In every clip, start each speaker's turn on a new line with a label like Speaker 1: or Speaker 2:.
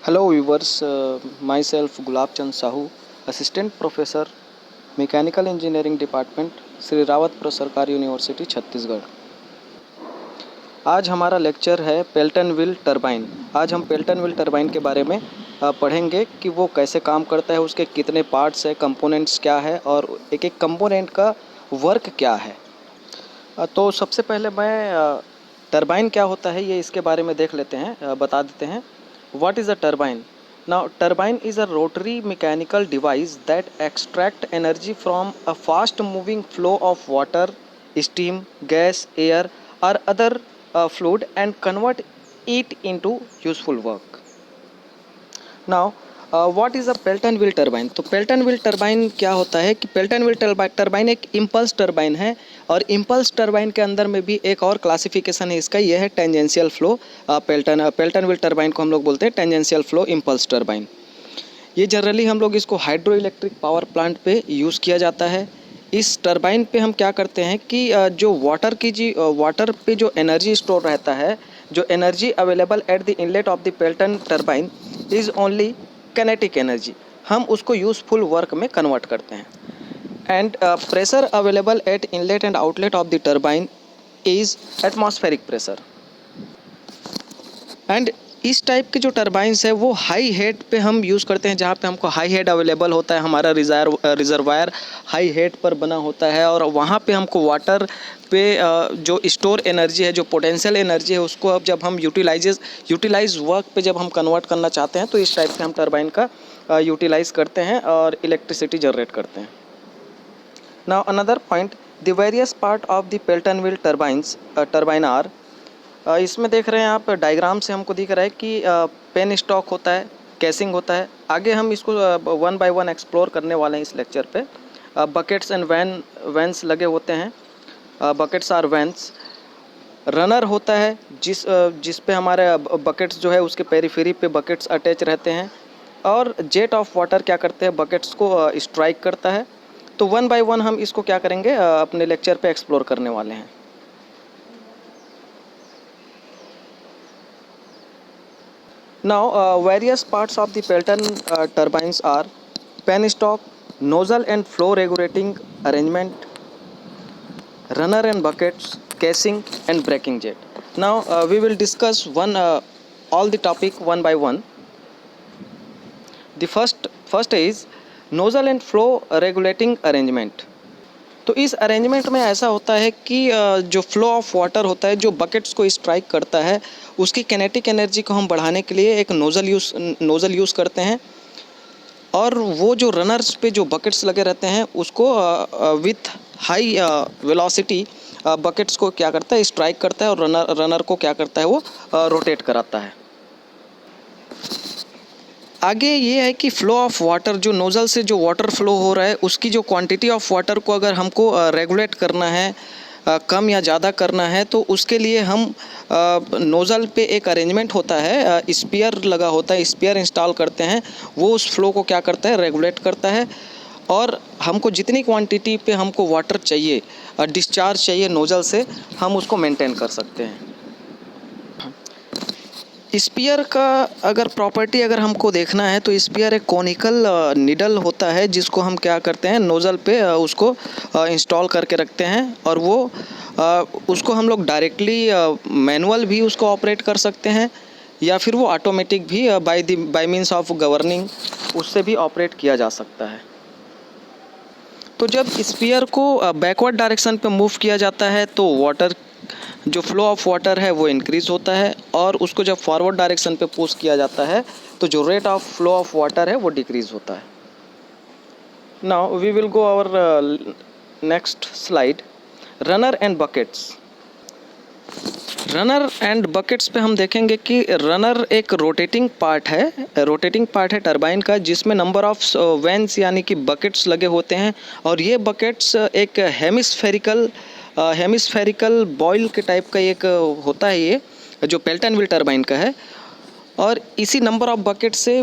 Speaker 1: Hello viewers, myself Gulab Chand Sahu, Assistant Professor, Mechanical Engineering Department, Shri Rawatpur सरकारी university Chhattisgarh. आज हमारा lecture है Pelton wheel turbine. आज हम पेल्टन व्हील टरबाइन के बारे में पढ़ेंगे कि वो कैसे काम करता है, उसके कितने पार्ट्स है, कंपोनेंट्स क्या है और एक एक कंपोनेंट का वर्क क्या है। तो सबसे पहले मैं टरबाइन क्या होता है ये इसके बारे में देख लेते हैं, बता देते हैं। What is a turbine? Now, turbine is a rotary mechanical device that extract energy from a fast-moving flow of water, steam, gas, air, or other fluid and convert it into useful work. Now, what is a Pelton wheel turbine? तो Pelton wheel turbine क्या होता है कि Pelton wheel turbine एक impulse turbine है और impulse turbine के अंदर में भी एक और क्लासिफिकेशन है इसका, यह है tangential flow. Pelton wheel turbine को हम लोग बोलते हैं टेंजेंशियल फ्लो इम्पल्स टरबाइन। ये जनरली हम लोग इसको हाइड्रो इलेक्ट्रिक पावर प्लांट पे यूज़ किया जाता है। इस टरबाइन पे हम क्या करते हैं कि जो वाटर पे जो एनर्जी स्टोर रहता है, जो energy available at the inlet of the Pelton turbine is only kinetic energy, हम उसको यूज़फुल वर्क में कन्वर्ट करते हैं। And pressure available at inlet and outlet of the turbine is atmospheric pressure. And इस type के जो turbines है वो हाई हेड पे हम यूज़ करते हैं, जहाँ पे हमको हाई हेड अवेलेबल होता है, हमारा रिजर्वायर हाई हेड पर बना होता है और वहाँ पे हमको वाटर पे जो स्टोर एनर्जी है, जो पोटेंशियल एनर्जी है, उसको अब जब हम यूटिलाइज वर्क पे जब हम कन्वर्ट करना चाहते हैं तो इस टाइप के हम टरबाइन का यूटिलाइज करते हैं और इलेक्ट्रिसिटी जनरेट करते हैं। Now another point, the various part of the Pelton wheel turbine are, इसमें देख रहे हैं आप डायग्राम से हमको दिख रहा है कि पेन स्टॉक होता है, कैसिंग होता है। आगे हम इसको वन बाय वन एक्सप्लोर करने वाले हैं इस लेक्चर पे। बकेट्स एंड वैन्स लगे होते हैं, बकेट्स आर वैन्स। रनर होता है जिस पे हमारे बकेट्स जो है उसके पेरीफेरी पे बकेट्स अटैच रहते हैं और जेट ऑफ वाटर क्या करते हैं, बकेट्स को स्ट्राइक करता है। तो वन बाय वन हम इसको क्या करेंगे, अपने लेक्चर पे एक्सप्लोर करने वाले हैं। Now, various parts of the Pelton turbines are penstock, nozzle and flow regulating arrangement, runner and buckets, casing and braking jet. Now, we will discuss all the topic one by one. The first is nozzle and flow regulating arrangement. तो इस arrangement में ऐसा होता है कि जो flow of water होता है, जो बकेट्स को स्ट्राइक करता है, उसकी किनेटिक एनर्जी को हम बढ़ाने के लिए एक नोज़ल यूज़ करते हैं और वो जो रनर्स पे जो बकेट्स लगे रहते हैं उसको विथ हाई वेलोसिटी बकेट्स को क्या करता है, स्ट्राइक करता है और रनर को क्या करता है, वो रोटेट कराता है। आगे ये है कि फ्लो ऑफ वाटर, जो नोज़ल से जो वाटर फ्लो हो रहा है उसकी जो क्वांटिटी ऑफ वाटर को अगर हमको रेगुलेट करना है, कम या ज़्यादा करना है, तो उसके लिए हम नोज़ल पे एक अरेंजमेंट होता है, स्पीयर लगा होता है, स्पीयर इंस्टॉल करते हैं। वो उस फ्लो को क्या करता है, रेगुलेट करता है और हमको जितनी क्वांटिटी पे हमको वाटर चाहिए, डिस्चार्ज चाहिए नोज़ल से, हम उसको मेंटेन कर सकते हैं। स्पीयर का अगर प्रॉपर्टी अगर हमको देखना है तो स्पीयर एक कॉनिकल निडल होता है जिसको हम क्या करते हैं, नोज़ल पे उसको इंस्टॉल करके रखते हैं और वो उसको हम लोग डायरेक्टली मैनुअल भी उसको ऑपरेट कर सकते हैं या फिर वो ऑटोमेटिक भी बाय मीन्स ऑफ गवर्निंग उससे भी ऑपरेट किया जा सकता है। तो जब स्पीयर को बैकवर्ड डायरेक्शन पे मूव किया जाता है तो वाटर जो फ्लो ऑफ वाटर है वो इंक्रीज़ होता है और उसको जब फॉरवर्ड डायरेक्शन पे पुश किया जाता है तो जो rate of flow of water है वो डिक्रीज़ होता है। Now we will go our next slide, runner and buckets. Runner and buckets पे हम देखेंगे कि रनर एक रोटेटिंग पार्ट है टरबाइन का, जिसमें नंबर ऑफ वैन्स यानी कि बकेट्स लगे होते हैं और ये बकेट्स एक हेमिस्फेरिकल बॉयल के टाइप का एक होता है, ये जो पेल्टन व्हील टरबाइन का है। और इसी नंबर ऑफ बकेट से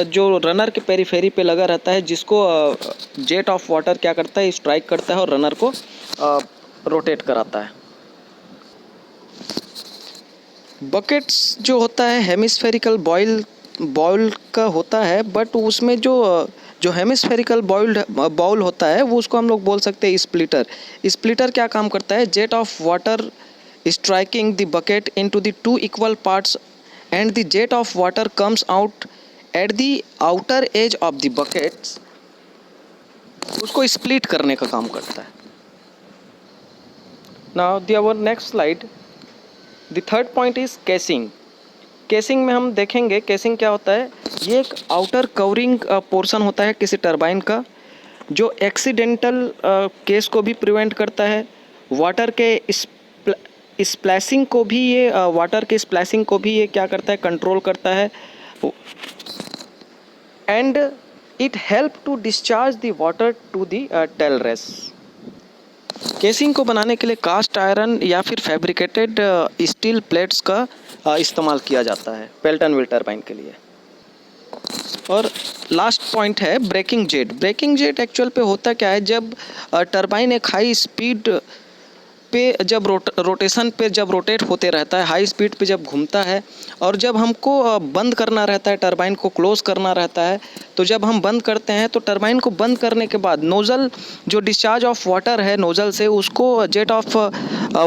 Speaker 1: जो रनर के पेरीफेरी पे लगा रहता है, जिसको जेट ऑफ वाटर क्या करता है, स्ट्राइक करता है और रनर को रोटेट कराता है। बकेट्स जो होता है हेमिस्फेरिकल बॉयल बॉयल का होता है, बट उसमें जो हेमिस्फेरिकल बाउल होता है वो उसको हम लोग बोल सकते हैं स्प्लिटर। स्प्लिटर क्या काम करता है? Jet of water striking the bucket into the two equal parts and the jet of water comes out at the outer edge of the buckets, उसको स्प्लिट करने का काम करता है। Now the our next slide, the third point is casing. Casing में हम देखेंगे casing क्या होता है। ये एक आउटर कवरिंग पोर्शन होता है किसी टरबाइन का, जो एक्सीडेंटल केस को भी प्रिवेंट करता है, वाटर के स्प्लैशिंग को भी ये वाटर के स्प्लैशिंग को भी ये क्या करता है? कंट्रोल करता है। And it help to discharge the water to the tail race. Casing को बनाने के लिए कास्ट आयरन या फिर फैब्रिकेटेड स्टील प्लेट्स का इस्तेमाल किया जाता है पेल्टन व्हील टरबाइन के लिए। और लास्ट पॉइंट है braking jet. Braking jet actual पे होता क्या है? जब टरबाइन एक हाई स्पीड पे जब रोटेशन पे जब रोटेट होते रहता है, हाई स्पीड पे जब घूमता है, और जब हमको बंद करना रहता है, टरबाइन को क्लोज करना रहता है, तो जब हम बंद करते हैं तो टरबाइन को बंद करने के बाद नोज़ल जो डिस्चार्ज ऑफ वाटर है नोज़ल से, उसको जेट ऑफ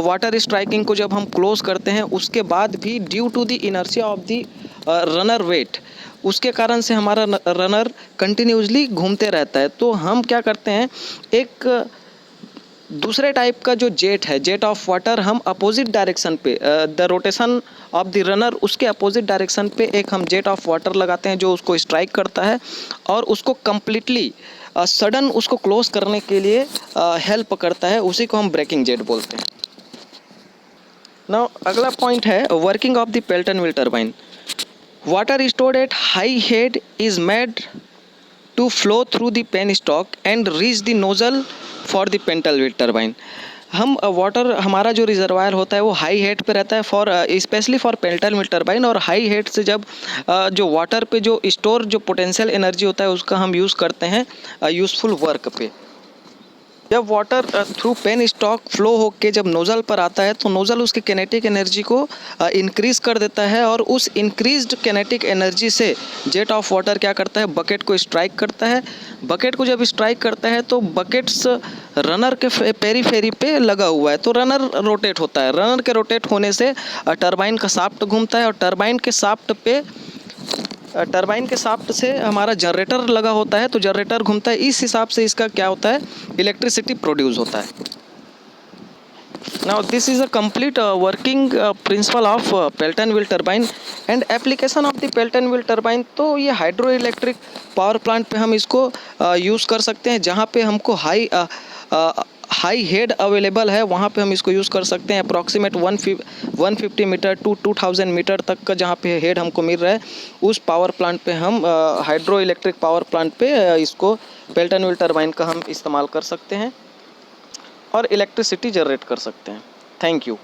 Speaker 1: वाटर स्ट्राइकिंग को जब हम क्लोज करते हैं, उसके बाद भी due to the inertia of the runner weight, उसके कारण से हमारा रनर कंटिन्यूसली घूमते रहता है। तो हम क्या करते हैं, एक दूसरे टाइप का जो जेट है, जेट ऑफ वाटर, हम अपोजिट डायरेक्शन पे the rotation of the runner, उसके अपोजिट डायरेक्शन पे एक हम जेट ऑफ वाटर लगाते हैं जो उसको स्ट्राइक करता है और उसको कम्प्लीटली सडन उसको क्लोज करने के लिए हेल्प करता है। उसी को हम ब्रेकिंग जेट बोलते हैं। नाउ अगला पॉइंट है working of the Pelton wheel turbine. Water stored at high head is made to flow through the penstock and reach the nozzle for the Pelton wheel turbine. हम water, हमारा जो reservoir होता है वो high head पे रहता है for specially for Pelton wheel turbine, और हाई हेड से जब जो वाटर पे जो स्टोर जो पोटेंशियल एनर्जी होता है उसका हम यूज़ करते हैं यूज़फुल वर्क पे। जब water through penstock flow होके जब नोज़ल पर आता है तो नोज़ल उसकी किनेटिक एनर्जी को इंक्रीज़ कर देता है, और उस इंक्रीज्ड किनेटिक एनर्जी से जेट ऑफ वाटर क्या करता है? बकेट को स्ट्राइक करता है। बकेट को जब स्ट्राइक करता है तो बकेट्स रनर के पेरीफेरी पे लगा हुआ है, तो रनर रोटेट होता है। रनर के रोटेट होने से टरबाइन का शाफ्ट घूमता है, और टरबाइन के शाफ्ट से हमारा जनरेटर लगा होता है, तो जनरेटर घूमता है। इस हिसाब से इसका क्या होता है? इलेक्ट्रिसिटी प्रोड्यूस होता है। Now this is a complete working principle of Pelton wheel turbine and application of the Pelton wheel turbine. तो ये हाइड्रो इलेक्ट्रिक पावर प्लांट पे हम इसको यूज़ कर सकते हैं, जहाँ पे हमको हाई हेड अवेलेबल है, वहाँ पे हम इसको यूज़ कर सकते हैं। अप्रॉक्सीमेट 150 मीटर टू 2000 मीटर तक का जहाँ पे हेड हमको मिल रहा है, उस पावर प्लांट पे हम हाइड्रो इलेक्ट्रिक पावर प्लांट पे इसको पेल्टन व्हील टरबाइन का हम इस्तेमाल कर सकते हैं और इलेक्ट्रिसिटी जनरेट कर सकते हैं। Thank you.